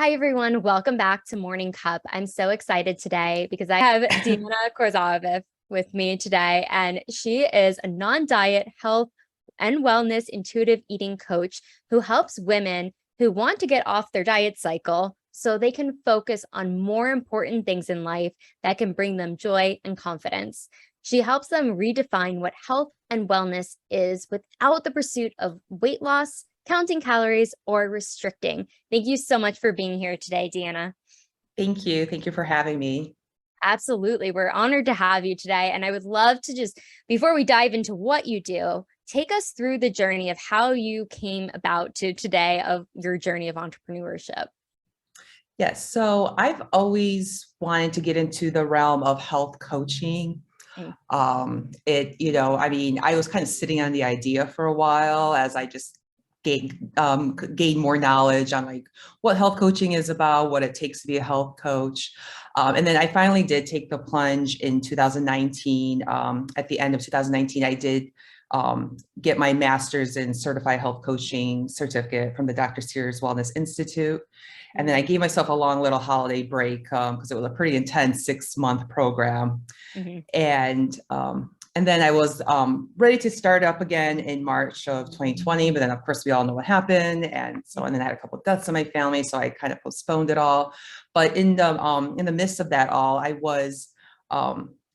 Hi, everyone. Welcome back to Morning Cup. I'm so excited today because I have Deanna Kozarov with me today, and she is a non-diet health and wellness intuitive eating coach who helps women who want to get off their diet cycle so they can focus on more important things in life that can bring them joy and confidence. She helps them redefine what health and wellness is without the pursuit of weight loss, counting calories, or restricting. Thank you so much for being here today, Deanna. Thank you. Thank you for having me. Absolutely. We're honored to have you today. And I would love to just, before we dive into what you do, take us through the journey of how you came about to today of your journey of entrepreneurship. Yes. So I've always wanted to get into the realm of health coaching. Mm. I was kind of sitting on the idea for a while as I just gain more knowledge on like what health coaching is about, what it takes to be a health coach. And then I finally did take the plunge in 2019. At the end of 2019, I did get my master's in certified health coaching certificate from the Dr. Sears Wellness Institute. And then I gave myself a long little holiday break because it was a pretty intense 6-month program. Mm-hmm. And then I was ready to start up again in March of 2020, but then of course we all know what happened, and then I had a couple of deaths in my family, so I kind of postponed it all. But in the midst of that all, I was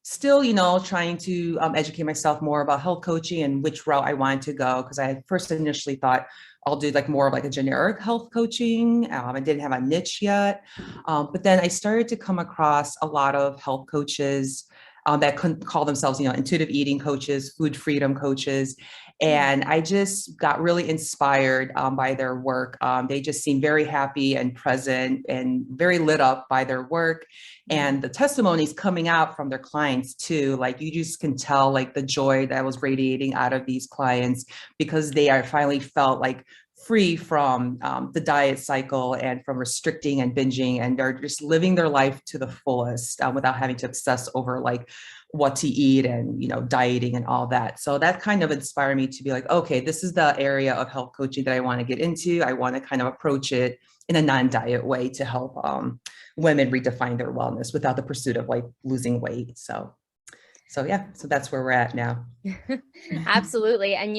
still, trying to educate myself more about health coaching and which route I wanted to go, because I had first initially thought I'll do like more of like a generic health coaching. I didn't have a niche yet, but then I started to come across a lot of health coaches that couldn't call themselves, intuitive eating coaches, food freedom coaches. And I just got really inspired by their work. They just seemed very happy and present and very lit up by their work. And the testimonies coming out from their clients too, like you just can tell like the joy that was radiating out of these clients because they are finally felt like free from the diet cycle and from restricting and binging, and they're just living their life to the fullest without having to obsess over like what to eat and dieting and all that. So that kind of inspired me to be like, okay, this is the area of health coaching that I want to get into. I want to kind of approach it in a non-diet way to help women redefine their wellness without the pursuit of like losing weight. So that's where we're at now. Absolutely. And,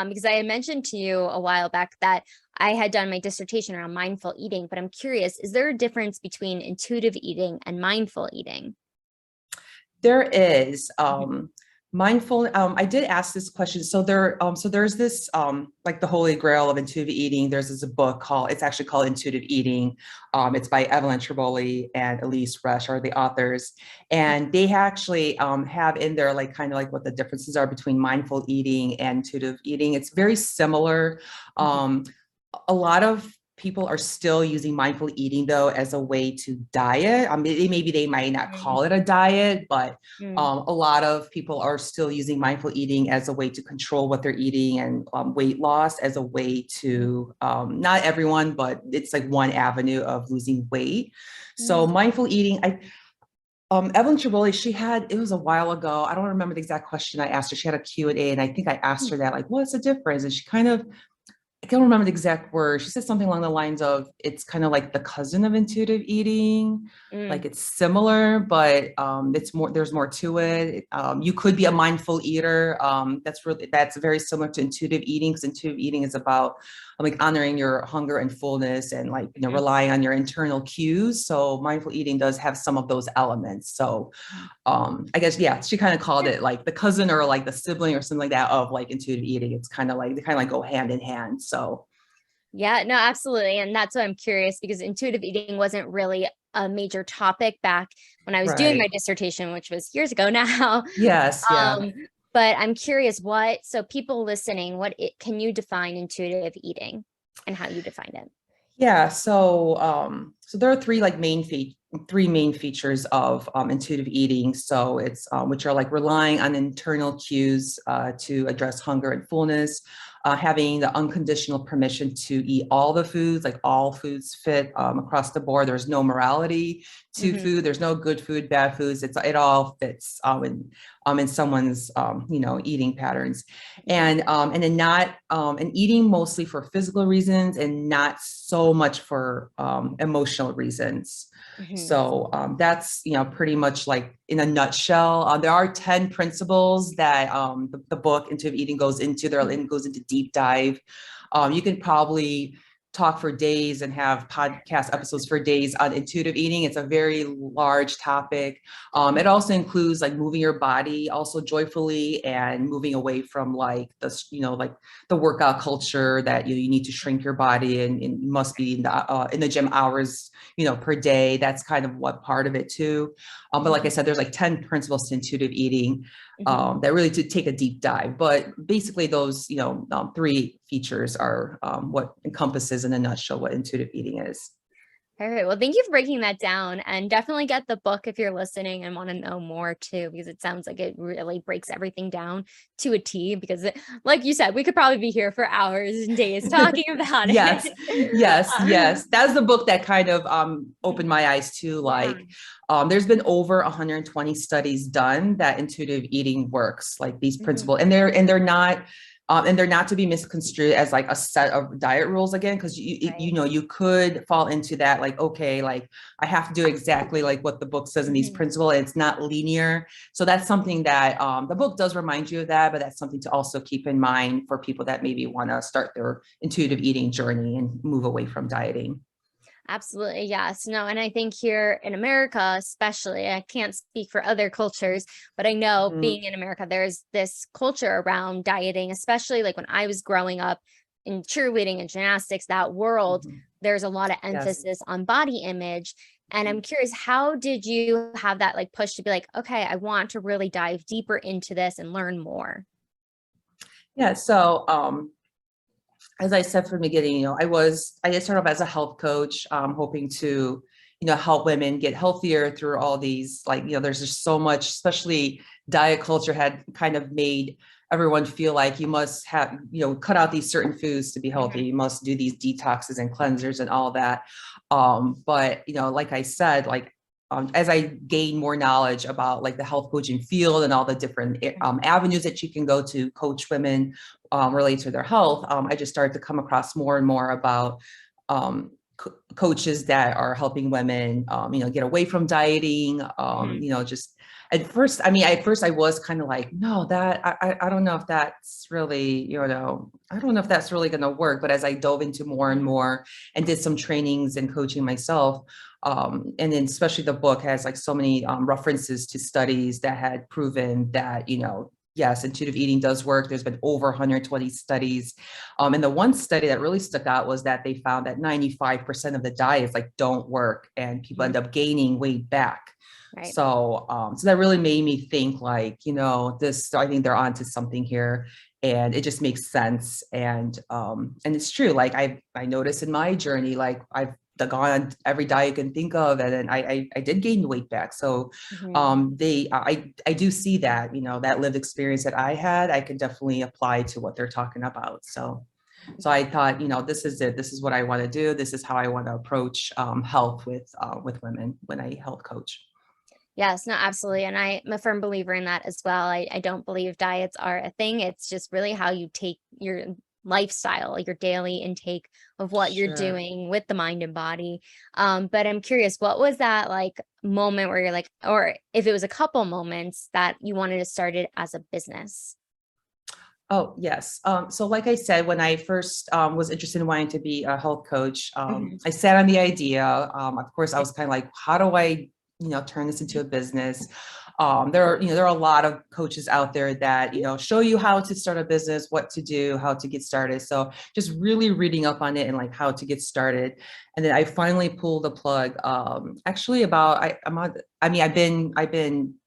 because I had mentioned to you a while back that I had done my dissertation around mindful eating, but I'm curious, is there a difference between intuitive eating and mindful eating? There is. Mindful. I did ask this question. So there's this like the holy grail of intuitive eating. There's this book it's actually called Intuitive Eating. It's by Evelyn Tribole and Elise Resch are the authors, and they actually have in there like kind of like what the differences are between mindful eating and intuitive eating. It's very similar. A lot of people are still using mindful eating though as a way to diet. Maybe they might not call it a diet, but a lot of people are still using mindful eating as a way to control what they're eating and weight loss as a way to, not everyone, but it's like one avenue of losing weight. So mindful eating, Evelyn Tribole, it was a while ago. I don't remember the exact question I asked her. She had a Q&A, and I think I asked her that, like, what's the difference? And she kind of, I can't remember the exact word. She said something along the lines of, it's kind of like the cousin of intuitive eating. Like it's similar, but there's more to it. You could be a mindful eater. That's very similar to intuitive eating, because intuitive eating is about like honoring your hunger and fullness and like, relying on your internal cues. So mindful eating does have some of those elements. So I guess, yeah, she kind of called it like the cousin or like the sibling or something like that of like intuitive eating. It's kind of like, they kind of like go hand in hand. So. Yeah, no, absolutely. And that's why I'm curious, because intuitive eating wasn't really a major topic back when I was doing my dissertation, which was years ago now. Yes. Yeah. But I'm curious so people listening, can you define intuitive eating and how you define it? Yeah. So there are three main features of intuitive eating. So it's which are like relying on internal cues to address hunger and fullness. having the unconditional permission to eat all the foods, like all foods fit across the board. There's no morality to food. There's no good food, bad foods. It all fits in someone's eating patterns, and then not and eating mostly for physical reasons and not so much for emotional reasons. So that's pretty much like in a nutshell. There are 10 principles that the book Intuitive Eating goes into. It goes into deep dive. You can probably talk for days and have podcast episodes for days on intuitive eating. It's a very large topic. It also includes like moving your body also joyfully and moving away from like the workout culture that you need to shrink your body and you must be in the gym hours per day. That's kind of what part of it too. But like I said, there's like 10 principles to intuitive eating that really to take a deep dive. But basically those 3 features are what encompasses in a nutshell what intuitive eating is. All right. Well, thank you for breaking that down, and definitely get the book if you're listening and want to know more too, because it sounds like it really breaks everything down to a T, because like you said, we could probably be here for hours and days talking about yes, it. yes. That's the book that kind of opened my eyes to like, there's been over 120 studies done that intuitive eating works, like these principles, and they're not to be misconstrued as like a set of diet rules again, because you could fall into that like, okay, like I have to do exactly like what the book says in these principles, and it's not linear. So that's something that the book does remind you of that, but that's something to also keep in mind for people that maybe want to start their intuitive eating journey and move away from dieting. Absolutely. Yes. No. And I think here in America, especially, I can't speak for other cultures, but I know being in America, there's this culture around dieting, especially like when I was growing up in cheerleading and gymnastics, that world, there's a lot of emphasis on body image. And I'm curious, how did you have that like push to be like, okay, I want to really dive deeper into this and learn more? Yeah. So, as I said from the beginning, I did start off as a health coach, hoping to, help women get healthier through all these, like, there's just so much, especially diet culture had kind of made everyone feel like you must have, cut out these certain foods to be healthy. You must do these detoxes and cleansers and all that. But, like I said, like, as I gain more knowledge about like the health coaching field and all the different avenues that you can go to coach women related to their health, I just started to come across more and more about coaches that are helping women, get away from dieting, just at first I was kind of like, no, that I don't know if that's really, I don't know if that's really going to work. But as I dove into more and more and did some trainings and coaching myself, and then especially the book has like so many references to studies that had proven that, yes, intuitive eating does work. There's been over 120 studies. And the one study that really stuck out was that they found that 95% of the diets like don't work and people end up gaining weight back. Right. So that really made me think like, I think they're onto something here, and it just makes sense. And it's true. Like I noticed in my journey, like I've gone on every diet you can think of, and then I did gain weight back. So I do see that, that lived experience that I had, I could definitely apply to what they're talking about. So I thought, this is it. This is what I want to do. This is how I want to approach health with women when I health coach. Yes, no, absolutely. And I'm a firm believer in that as well. I don't believe diets are a thing. It's just really how you take your lifestyle, your daily intake of what you're doing with the mind and body. But I'm curious, what was that like moment where you're like, or if it was a couple moments that you wanted to start it as a business? Oh, yes. So like I said, when I first was interested in wanting to be a health coach, I sat on the idea. Of course, I was kind of like, how do I turn this into a business? There are a lot of coaches out there that, show you how to start a business, what to do, how to get started. So just really reading up on it and like how to get started. And then I finally pulled the plug. Actually I've been,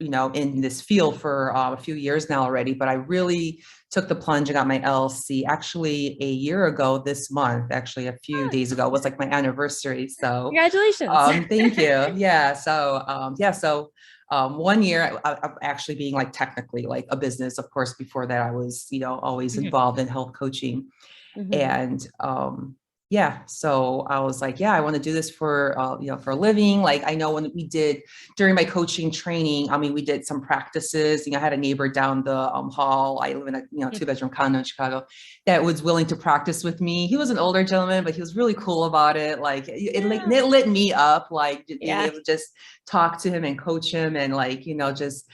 in this field for a few years now already, but I really took the plunge and got my LLC actually a year ago this month. Actually, a few days ago was like my anniversary. So congratulations. thank you. Yeah. So 1 year of actually being like technically like a business. Of course, before that, I was, always Mhm. involved in health coaching. Mhm. And yeah, so I was like, yeah, I want to do this for for a living. Like, I know when we did during my coaching training, I mean, we did some practices. I had a neighbor down the hall. I live in a 2-bedroom condo in Chicago that was willing to practice with me. He was an older gentleman, but he was really cool about it. Like, Yeah. it lit me up, like being Yeah. able to just talk to him and coach him, and like, just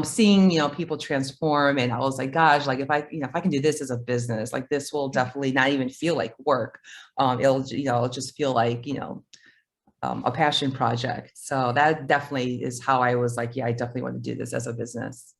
seeing, people transform. And I was like, gosh, like if I can do this as a business, like this will definitely not even feel like work. It'll just feel like, a passion project. So that definitely is how I was like, yeah, I definitely want to do this as a business.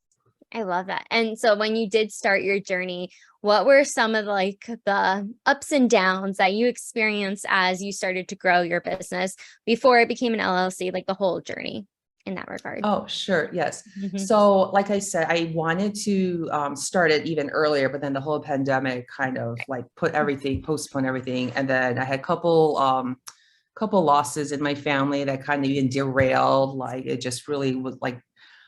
I love that. And so when you did start your journey, what were some of like the ups and downs that you experienced as you started to grow your business before it became an LLC, like the whole journey in that regard? Oh, sure. Yes. Mhm. So, like I said, I wanted to start it even earlier, but then the whole pandemic kind of like postponed everything. And then I had couple losses in my family that kind of even derailed. Like, it just really was like,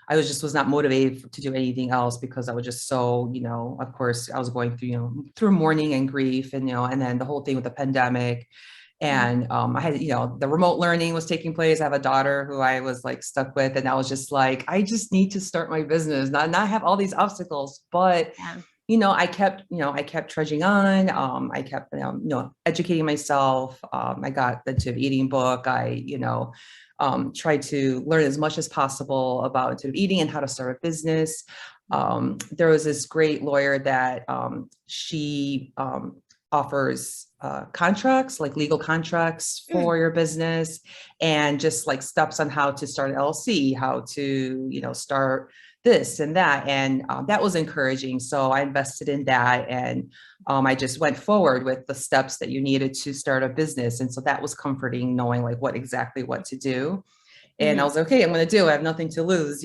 was not motivated to do anything else because I was just so, of course I was going through, through mourning and grief, and, and then the whole thing with the pandemic. Mhm. And I had, the remote learning was taking place. I have a daughter who I was like stuck with, and I was just like, I just need to start my business, not have all these obstacles. But Yeah. I kept trudging on. I kept, educating myself. I got the intuitive eating book. I, tried to learn as much as possible about intuitive eating and how to start a business. There was this great lawyer that she offers contracts, like legal contracts Mm. for your business, and just like steps on how to start an LLC, how to, start this and that. And that was encouraging. So I invested in that, and I just went forward with the steps that you needed to start a business. And so that was comforting, knowing like what to do. And I Mhm. was okay, I'm going to do it. I have nothing to lose,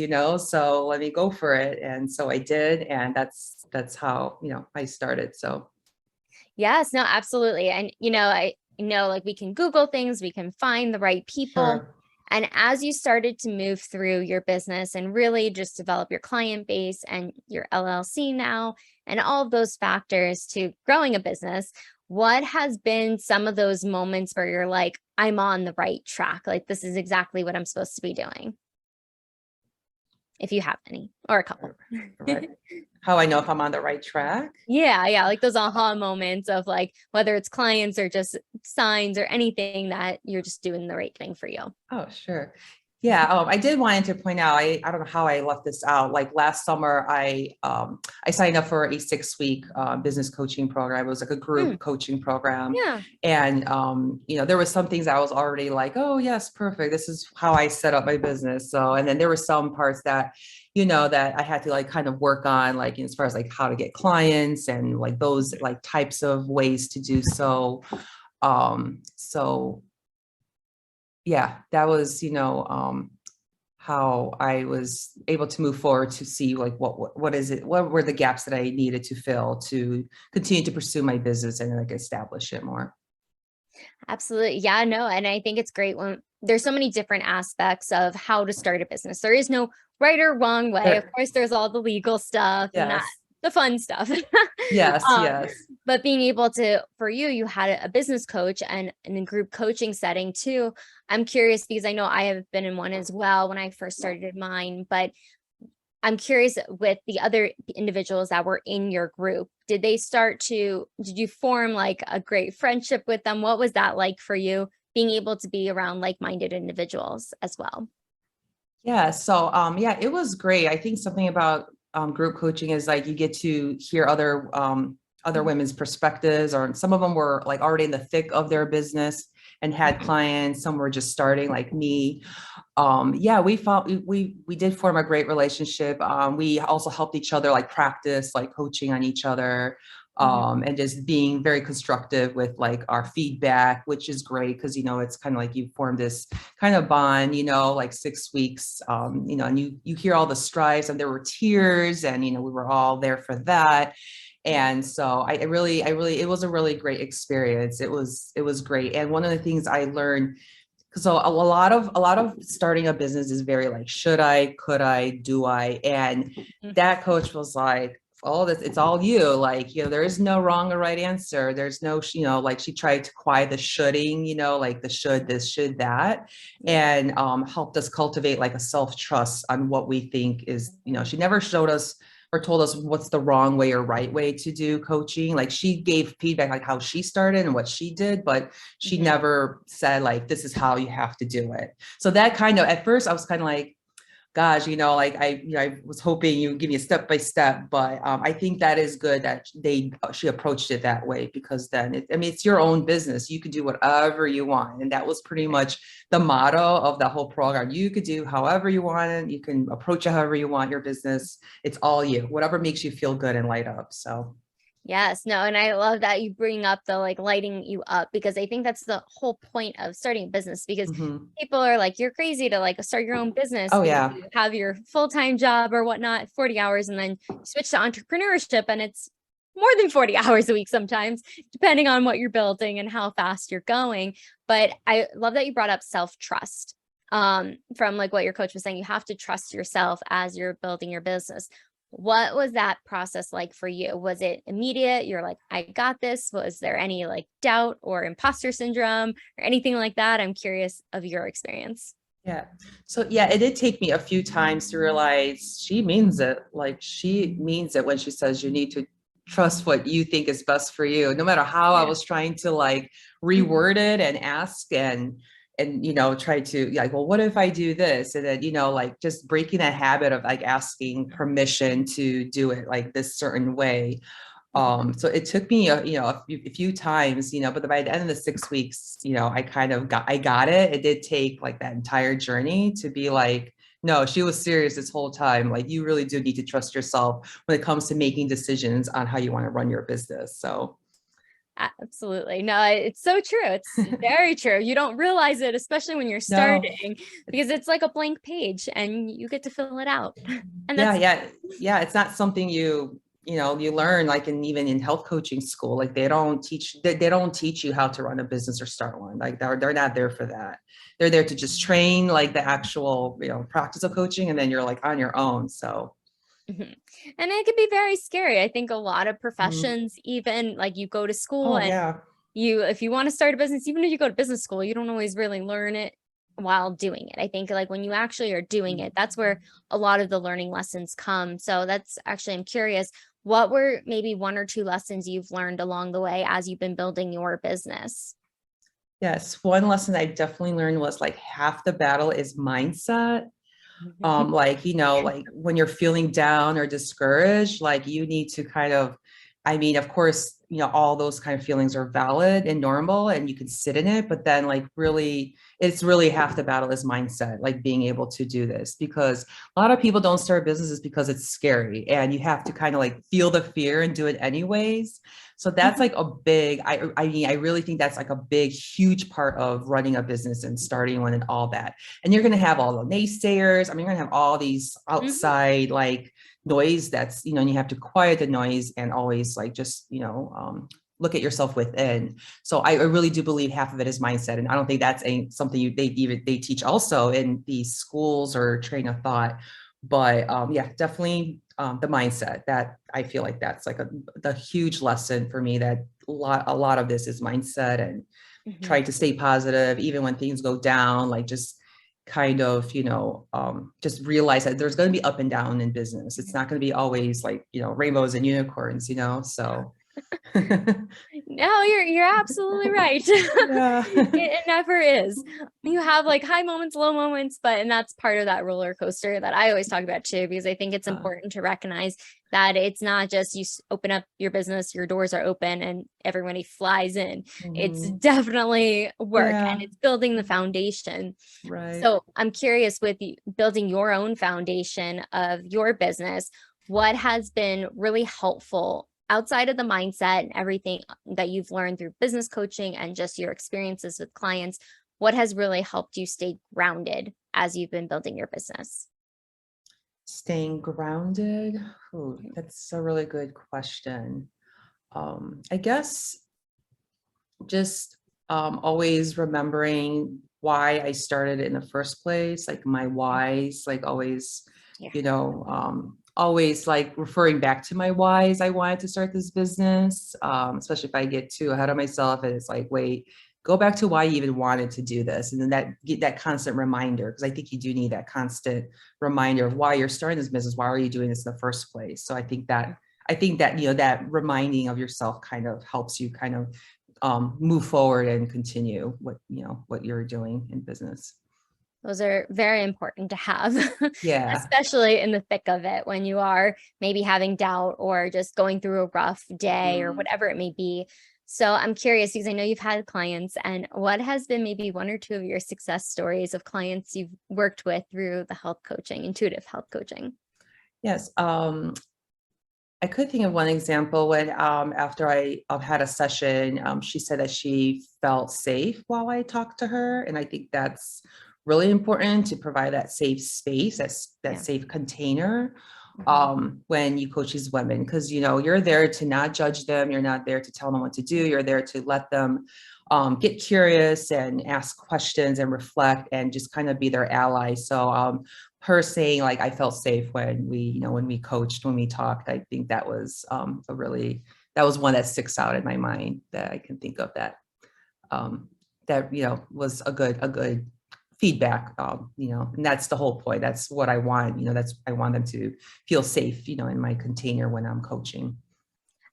so let me go for it. And so I did. And that's how, I started. So Yes, no, absolutely. And I know like we can Google things, we can find the right people. sure. And as you started to move through your business and really just develop your client base and your LLC now, and all of those factors to growing a business, what has been some of those moments where you're like, I'm on the right track? Like, this is exactly what I'm supposed to be doing, if you have any, or a couple. Right. How I know if I'm on the right track. Yeah, yeah, like those aha moments of like whether it's clients or just signs or anything that you're just doing the right thing for you. Oh, sure. Yeah, I did wanted to point out, I don't know how I left this out. Like last summer, I signed up for a 6-week business coaching program. It was like a Mm, group coaching program. yeah. And there was some things I was already like, oh yes, perfect. This is how I set up my business. So, and then there were some parts that, that I had to like kind of work on, like as far as like how to get clients and like those like types of ways to do so. So yeah, that was, how I was able to move forward to see like what is it, what were the gaps that I needed to fill to continue to pursue my business and like establish it more. Absolutely. Yeah, no, and I think it's great when there's so many different aspects of how to start a business. There is no right or wrong way. Of Sure. course, there's all the legal stuff and that Yes. the fun stuff. Yes. um, Yes. but being able to, for you, you had a business coach and in a group coaching setting too. I'm curious because I know I have been in one as well when I first started mine, but I'm curious with the other individuals that were in your group, did you form like a great friendship with them? What was that like for you being able to be around like-minded individuals as well? Yeah. So, yeah, it was great. I think something about group coaching is like you get to hear other Mhm. women's perspectives, or some of them were like already in the thick of their business and had clients. Some were just starting, like me. Yeah, we did form a great relationship. We also helped each other like practice like coaching on each other, Mhm. and just being very constructive with like our feedback, which is great because it's kind of like you form this kind of bond, like 6 weeks, and you hear all the strides, and there were tears, and we were all there for that. And so it was a really great experience. It was great. And one of the things I learned because a lot of starting a business is very like, should I, could I, do I? And that coach was like, all this, it's all you. Like, there is no wrong or right answer. There's no, like she tried to quiet the shoulding, like the should this, should that, and helped us cultivate like a self-trust on what we think is, she never showed us or told us what's the wrong way or right way to do coaching. Like she gave feedback like how she started and what she did, but she never said like, this is how you have to do it. So that kind of, at first I was kind of like, gosh, like I was hoping you give me a step by step, but I think that is good that she approached it that way, because then it's your own business. You could do whatever you want, and that was pretty much the motto of the whole program. You could do however you want, you can approach it however you want your business. It's all you, whatever makes you feel good and light up. So. Yes, no, and I love that you bring up the like lighting you up, because I think that's the whole point of starting a business, because people are like, you're crazy to like start your own business. Oh because yeah. you have your full-time job or whatnot, 40 hours, and then you switch to entrepreneurship and it's more than 40 hours a week sometimes, depending on what you're building and how fast you're going. But I love that you brought up self-trust. From like what your coach was saying, you have to trust yourself as you're building your business. What was that process like for you? Was it immediate? You're like, I got this. Was there any like doubt or imposter syndrome or anything like that? I'm curious of your experience. Yeah. So yeah, it did take me a few times to realize she means it. Like she means it when she says you need to trust what you think is best for you, no matter how I was trying to like reword it and ask and try to like, well, what if I do this? And then, like just breaking that habit of like asking permission to do it like this certain way. So it took me, a few times, but by the end of the 6 weeks, I got it. It did take like that entire journey to be like, no, she was serious this whole time. Like you really do need to trust yourself when it comes to making decisions on how you want to run your business. So. Absolutely. No, it's so true. It's very true. You don't realize it, especially when you're starting, because it's like a blank page and you get to fill it out. And yeah. It's not something you learn like even in health coaching school. Like they don't teach you how to run a business or start one. Like they're not there for that. They're there to just train like the actual, practice of coaching, and then you're like on your own. So. And it can be very scary. I think a lot of professions, even like you go to school and if you want to start a business, even if you go to business school, you don't always really learn it while doing it. I think like when you actually are doing it, that's where a lot of the learning lessons come. So that's actually, I'm curious, what were maybe one or two lessons you've learned along the way as you've been building your business? Yes, one lesson I definitely learned was like half the battle is mindset. Like when you're feeling down or discouraged, like you need to kind of, of course, all those kind of feelings are valid and normal and you can sit in it, but then like really, it's really half the battle is mindset, like being able to do this, because a lot of people don't start businesses because it's scary and you have to kind of like feel the fear and do it anyways. So that's like a big, I really think that's like a big, huge part of running a business and starting one and all that. And you're going to have all the naysayers. You're going to have all these outside like noise that's, and you have to quiet the noise and always like just, look at yourself within. So I really do believe half of it is mindset. And I don't think that's something they teach also in these schools or train of thought. But yeah, definitely the mindset, that I feel like that's like the huge lesson for me, that a lot of this is mindset and trying to stay positive, even when things go down, like just kind of, just realize that there's going to be up and down in business. It's not going to be always like, rainbows and unicorns, so. No, you're absolutely right. It never is. You have like high moments, low moments, and that's part of that roller coaster that I always talk about too, because I think it's important to recognize that it's not just you open up your business, your doors are open and everybody flies in. It's definitely work and it's building the foundation. Right. So I'm curious, with building your own foundation of your business, what has been really helpful outside of the mindset and everything that you've learned through business coaching and just your experiences with clients? What has really helped you stay grounded as you've been building your business? Staying grounded? Ooh, that's a really good question. I guess just always remembering why I started it in the first place, like my whys, like always, Yeah. always like referring back to my whys. I wanted to start this business, especially if I get too ahead of myself and it's like, wait, go back to why you even wanted to do this. And then that constant reminder, because I think you do need that constant reminder of why you're starting this business. Why are you doing this in the first place? So I think that, that reminding of yourself kind of helps you kind of move forward and continue what you're doing in business. Those are very important to have, Yeah. especially in the thick of it when you are maybe having doubt or just going through a rough day or Mhm. whatever it may be. So I'm curious because I know you've had clients, and what has been maybe one or two of your success stories of clients you've worked with through the health coaching, intuitive health coaching? Yes. I could think of one example when after I had a session, she said that she felt safe while I talked to her. And I think that's really important to provide that safe space, that Yeah. safe container Mhm. when you coach these women, because you're there to not judge them. You're not there to tell them what to do. You're there to let them get curious and ask questions and reflect and just kind of be their ally. So her saying like I felt safe when we coached, when we talked, I think that was that was one that sticks out in my mind that I can think of um, that was a good feedback, and that's the whole point. That's what I want. I want them to feel safe, in my container when I'm coaching.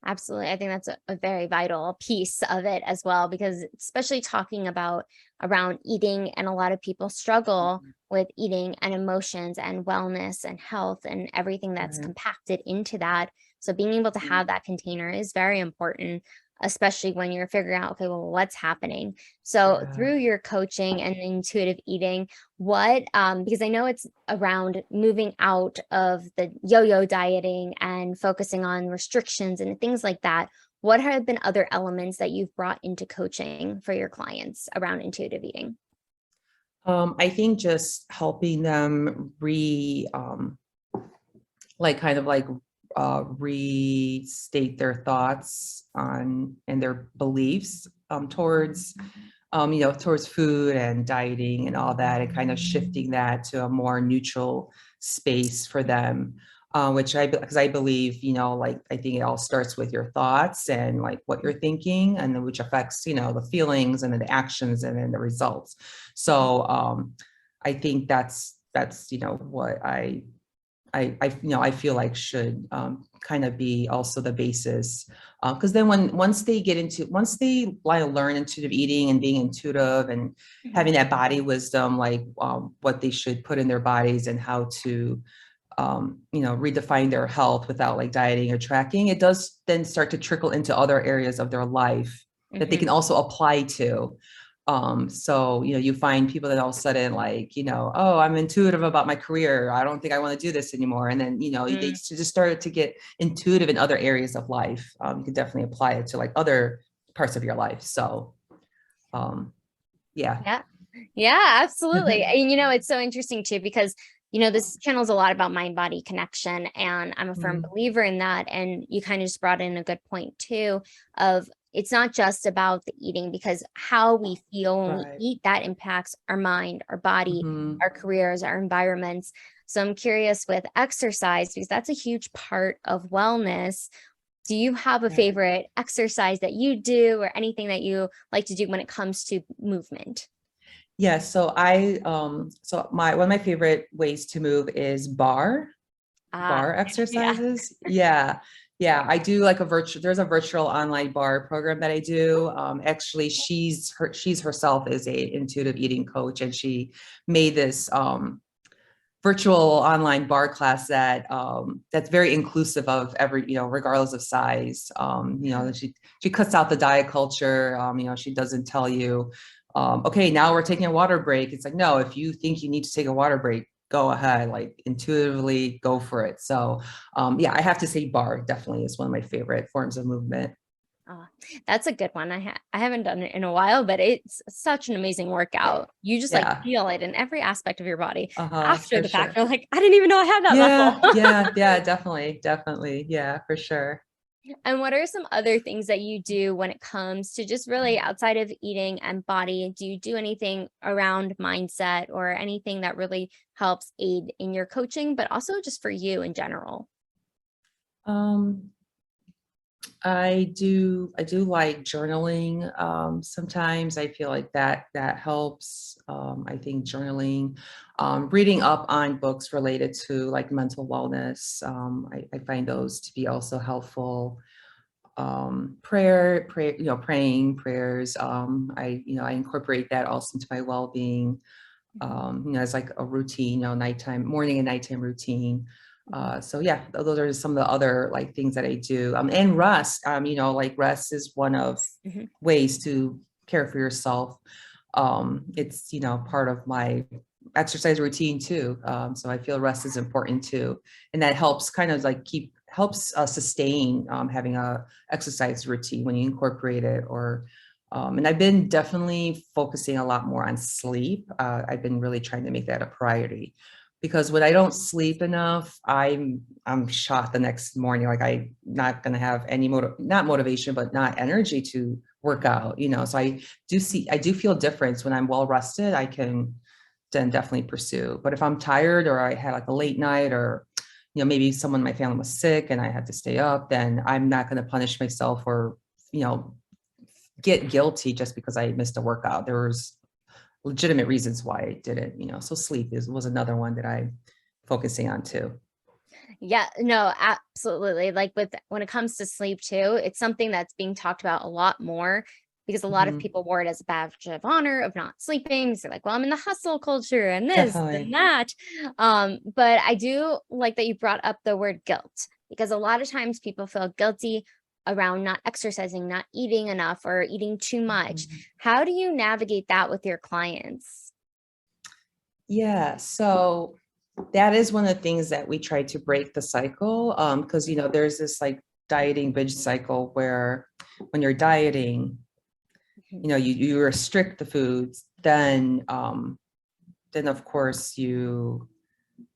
Absolutely. I think that's a very vital piece of it as well, because especially talking about around eating, and a lot of people struggle Mhm. with eating and emotions and wellness and health and everything that's Right. compacted into that. So being able to Mhm. have that container is very important, especially when you're figuring out, okay, well, what's happening? So Yeah. through your coaching and intuitive eating, because I know it's around moving out of the yo-yo dieting and focusing on restrictions and things like that. What have been other elements that you've brought into coaching for your clients around intuitive eating? I think just helping them like kind of like restate their thoughts on and their beliefs towards food and dieting and all that, and kind of shifting that to a more neutral space for them. Because I believe, like I think it all starts with your thoughts and like what you're thinking, and then which affects, the feelings and then the actions and then the results. So I think that's what I feel like should kind of be also the basis, because then once they like learn intuitive eating and being intuitive and Mhm. having that body wisdom, like what they should put in their bodies and how to redefine their health without like dieting or tracking, it does then start to trickle into other areas of their life that they Mhm. can also apply to. So, you find people that all of a sudden like, oh, I'm intuitive about my career. I don't think I want to do this anymore. And then, they Mm. just started to get intuitive in other areas of life. You can definitely apply it to like other parts of your life. So, um, yeah. Yeah. Yeah, absolutely. And it's so interesting too, because this channel is a lot about mind body connection, and I'm a firm Mhm. believer in that. And you kind of just brought in a good point too of it's not just about the eating, because how we feel when we Right. eat, that impacts our mind, our body, Mhm. our careers, our environments. So I'm curious with exercise, because that's a huge part of wellness. Do you have a Yeah. favorite exercise that you do, or anything that you like to do when it comes to movement? Yeah, so my one of my favorite ways to move is Ah, bar yeah. exercises. Yeah. Yeah, I do like there's a virtual online bar program that I do. Actually, she's herself is a intuitive eating coach, and she made this virtual online bar class that's very inclusive of every, regardless of size. She cuts out the diet culture. She doesn't tell you, okay, now we're taking a water break. It's like, no, if you think you need to take a water break, go ahead, like intuitively go for it. So yeah, I have to say bar definitely is one of my favorite forms of movement. Oh, that's a good one. I haven't done it in a while, but it's such an amazing workout. You just like Yeah. feel it in every aspect of your body. Uh-huh, After for the fact, sure. you're like, I didn't even know I had that muscle. Yeah, yeah, yeah, definitely, definitely. Yeah, for sure. And what are some other things that you do when it comes to just really outside of eating and body? Do you do anything around mindset or anything that really helps aid in your coaching, but also just for you in general? Um, I do like journaling. Sometimes I feel like that helps. I think journaling, reading up on books related to like mental wellness. I find those to be also helpful. Prayer, praying prayers. I incorporate that also into my well-being. Mhm, As like a routine, nighttime, morning and nighttime routine. mhm, So yeah, those are some of the other like things that I do. And rest, like rest is one of mhm. ways to care for yourself. It's, part of my exercise routine too. So I feel rest is important too. And that helps kind of like helps sustain having a exercise routine when you incorporate it or and I've been definitely focusing a lot more on sleep. I've been really trying to make that a priority because when I don't sleep enough, I'm shot the next morning. Like I'm not going to have any not motivation, but not energy to work out. So I do feel a difference when I'm well rested. I can then definitely pursue. But if I'm tired or I had like a late night or maybe someone in my family was sick and I had to stay up, then I'm not going to punish myself or you know get guilty just because I missed a workout. There was legitimate reasons why I did it, so sleep was another one that I'm focusing on too. Yeah, no, absolutely. Like with when it comes to sleep too, it's something that's being talked about a lot more because a lot of Mhm. people wore it as a badge of honor of not sleeping. So like, well, I'm in the hustle culture and this and Definitely. that. But I do like that you brought up the word guilt because a lot of times people feel guilty around not exercising, not eating enough, or eating too much. Mhm. How do you navigate that with your clients? Yeah, so that is one of the things that we try to break the cycle because there's this like dieting binge cycle where when you're dieting, Mhm, you restrict the foods, then of course you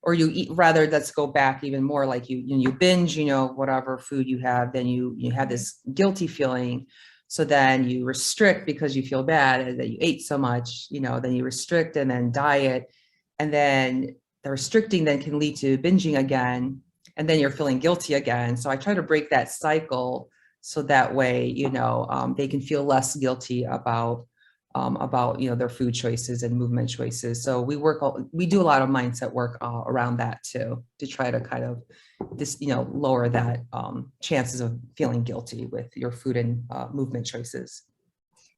eat, rather let's go back even more, like you binge, whatever food you have, then you have mhm, this guilty feeling, so then you restrict because you feel bad that you ate so much, then you restrict and then diet, and then the restricting then can lead to binging again, and then you're feeling guilty again. So I try to break that cycle so that way they can feel less guilty about their food choices and movement choices. So we do a lot of mindset work around that too, to try to kind of this lower that chances of feeling guilty with your food and movement choices.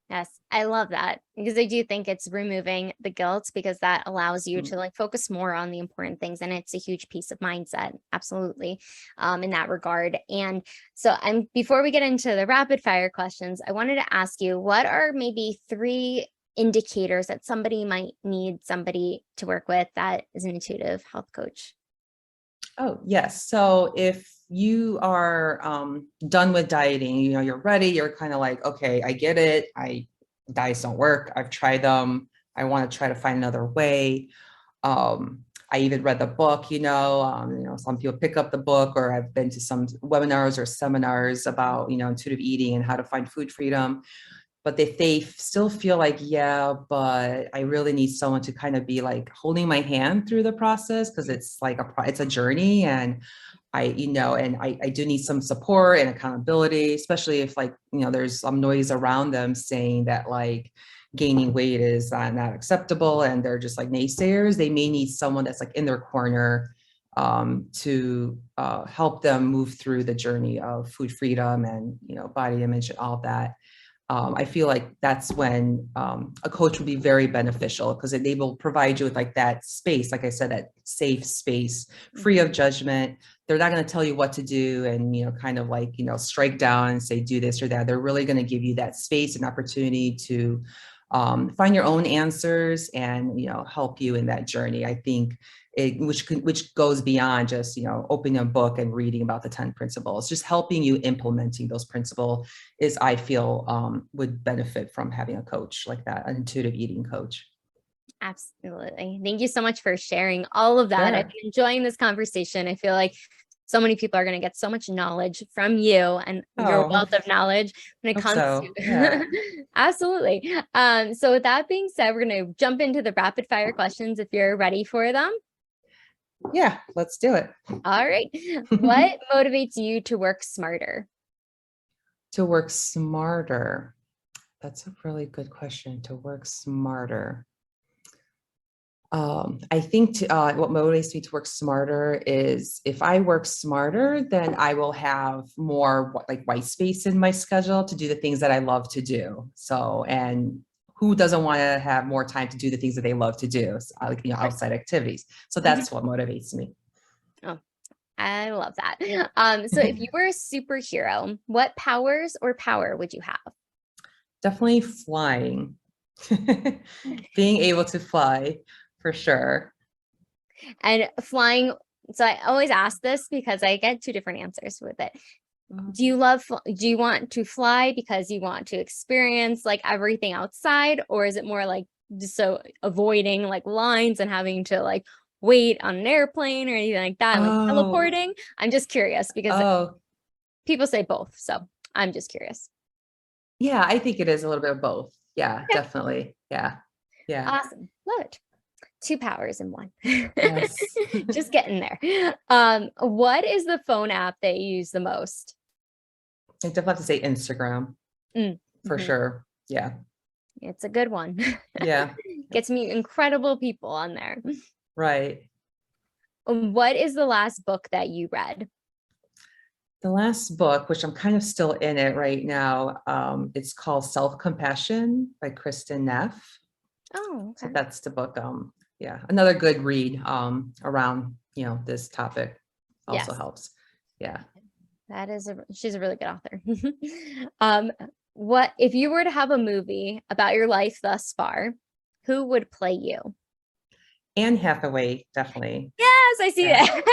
yes, I love that because I do think it's removing the guilt because that allows you to like focus more on the important things and it's a huge piece of mindset. Absolutely. In that regard. And so I'm before we get into the rapid fire questions, I wanted to ask you what are maybe three indicators that somebody might need somebody to work with that is an intuitive health coach? Oh, yes. So if you are done with dieting, you're ready, you're kind of like, okay, I get it. Diets don't work. I've tried them. I want to try to find another way. I even read the book, some people pick up the book, or I've been to some webinars or seminars about, intuitive eating and how to find food freedom. But if they still feel like, yeah, but I really need someone to kind of be like holding my hand through the process, because it's like it's a journey, and I do need some support and accountability, especially if like, there's some noise around them saying that like gaining weight is not acceptable and they're just like naysayers. They may need someone that's like in their corner to help them move through the journey of food freedom and, body image and all that. I feel like that's when a coach would be very beneficial, because they will provide you with like that space, like I said, that safe space, free Mhm. of judgment. They're not going to tell you what to do and, kind of like, strike down and say, do this or that. They're really going to give you that space and opportunity to find your own answers and, help you in that journey. I think which goes beyond just, opening a book and reading about the 10 principles, just helping you implementing those principles is, I feel, would benefit from having a coach like that, an intuitive eating coach. Absolutely. Thank you so much for sharing all of that. I've Sure. been enjoying this conversation. I feel like so many people are going to get so much knowledge from you and your Oh, wealth of knowledge when it hope comes so. to Yeah. absolutely. So with that being said, we're going to jump into the rapid fire questions if you're ready for them. Yeah, let's do it. All right. What motivates you to work smarter? To work smarter. That's a really good question. To work smarter. I think what motivates me to work smarter is if I work smarter, then I will have more like white space in my schedule to do the things that I love to do. So, and who doesn't want to have more time to do the things that they love to do, so, like, outside activities. So that's what motivates me. Oh, I love that. So if you were a superhero, what powers or power would you have? Definitely flying. Being able to fly for sure. And flying, so I always ask this because I get two different answers with it. Do you want to fly because you want to experience like everything outside, or is it more like just so avoiding like lines and having to like wait on an airplane or anything like that, and like Oh, teleporting? I'm just curious because oh, people say both, so I'm just curious. yeah, I think it is a little bit of both. Yeah, Yeah, definitely. Yeah. Yeah. awesome, love it. Two powers in one. Yes. Just getting there. What is the phone app that you use the most? I definitely have to say Instagram for Mhm. sure. Yeah. It's a good one. Yeah. Gets me incredible people on there. Right. What is the last book that you read? The last book, which I'm kind of still in it right now, it's called Self-Compassion by Kristen Neff. Oh, So okay. that's the book. Yeah, another good read around, this topic also Yes, helps. Yeah. she's a really good author. Um, what if you were to have a movie about your life thus far, who would play you? Anne Hathaway, definitely. Yes, I see Yeah. that.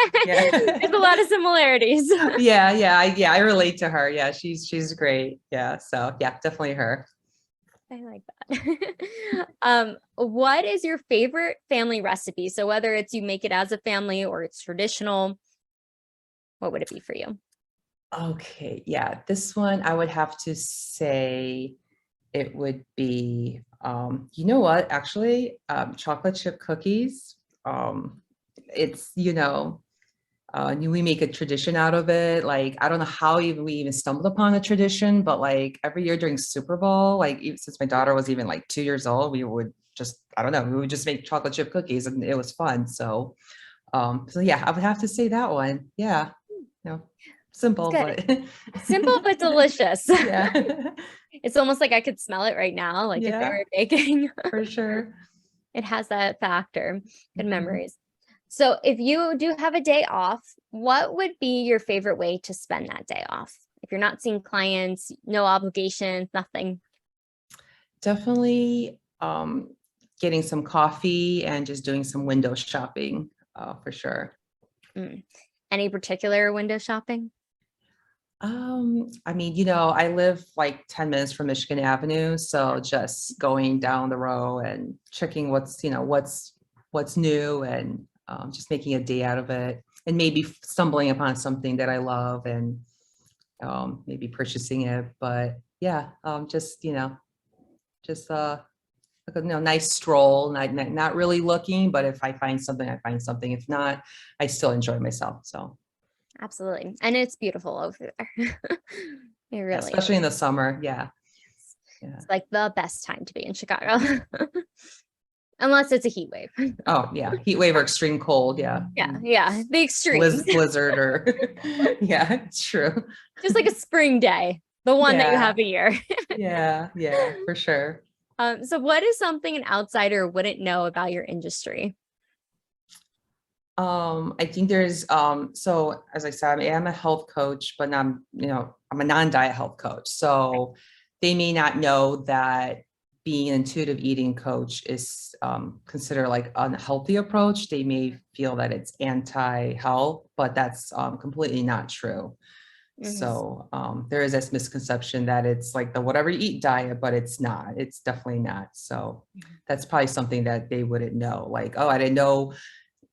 There's a Yeah. lot of similarities. Yeah, I relate to her. Yeah, she's great. Yeah. So yeah, definitely her. I like that. What is your favorite family recipe? So whether it's you make it as a family or it's traditional, what would it be for you? Okay, yeah, this one I would have to say it would be, you know what, actually, chocolate chip cookies. It's, we make a tradition out of it. Like, I don't know how even we even stumbled upon the tradition, but like every year during Super Bowl, like even since my daughter was even like 2 years old, we would just, I don't know, we would just make chocolate chip cookies and it was fun. So yeah, I would have to say that one. Yeah, you know, It's simple, good. but Simple but delicious. yeah, It's almost like I could smell it right now, like if they yeah, were baking. for sure. It has that factor. Good Mhm. memories. So if you do have a day off, what would be your favorite way to spend that day off? If you're not seeing clients, no obligations, nothing. Definitely getting some coffee and just doing some window shopping for sure. Mm. Any particular window shopping? I mean, I live like 10 minutes from Michigan Avenue, so just going down the row and checking what's new and just making a day out of it, and maybe stumbling upon something that I love and maybe purchasing it. But yeah, just like a nice stroll, not really looking, but if I find something, I find something. If not, I still enjoy myself. So Absolutely. And it's beautiful over there. It yeah, really is. especially in the summer. Yeah. Yeah. It's like the best time to be in Chicago. Unless it's a heat wave. Oh yeah, heat wave or extreme cold. Yeah. Yeah, yeah, the extremes. Blizzard or yeah, it's true. Just like a spring day, the one that you Yeah. have a year. Yeah, for sure. So what is something an outsider wouldn't know about your industry? I think there's so as I said, I am a health coach, but I'm a non-diet health coach. So they may not know that being an intuitive eating coach is considered like an unhealthy approach. They may feel that it's anti-health, but that's completely not true. Mhm. So there is this misconception that it's like the whatever you eat diet, but it's not. It's definitely not. So that's probably something that they wouldn't know. Like, oh, I didn't know.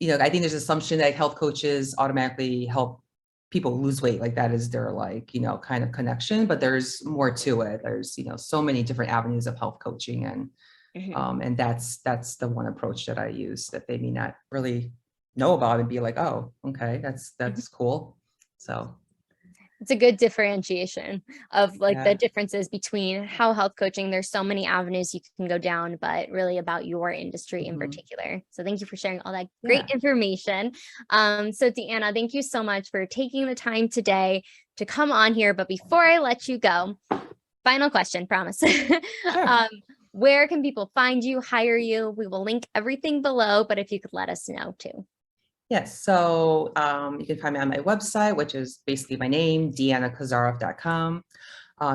I think there's an assumption that health coaches automatically help people lose weight, like that is their like, kind of connection, but there's more to it. There's, so many different avenues of health coaching, and that's the one approach that I use that they may not really know about and be like, oh, okay, that's cool. So it's a good differentiation of like the yeah. differences between how health coaching, there's so many avenues you can go down, but really about your industry in particular. So thank you for sharing all that great information. So Deanna, thank you so much for taking the time today to come on here. But before I let you go, final question, promise. Sure. Where can people find you, hire you? We will link everything below, but if you could let us know too. Yes. So you can find me on my website, which is basically my name, DeannaKozarov.com.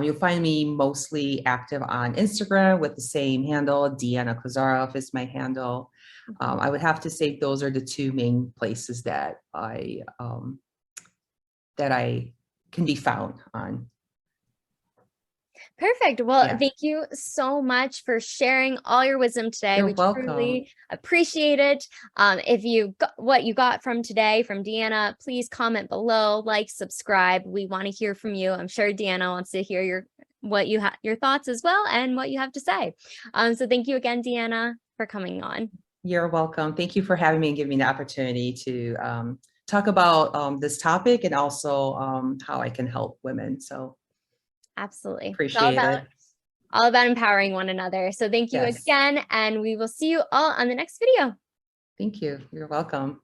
You'll find me mostly active on Instagram with the same handle. Deanna Kozarov is my handle. I would have to say those are the two main places that I can be found on. Perfect. Well, thank you so much for sharing all your wisdom today. You're We welcome. truly appreciate it. If you got what you got from today from Deanna, please comment below, like, subscribe. We want to hear from you. I'm sure Deanna wants to hear your thoughts as well and what you have to say. So thank you again, Deanna, for coming on. You're welcome. Thank you for having me and giving me the opportunity to talk about this topic and also how I can help women. So absolutely. Appreciate it. All about empowering one another. So thank you again, and we will see you all on the next video. Thank you. You're welcome.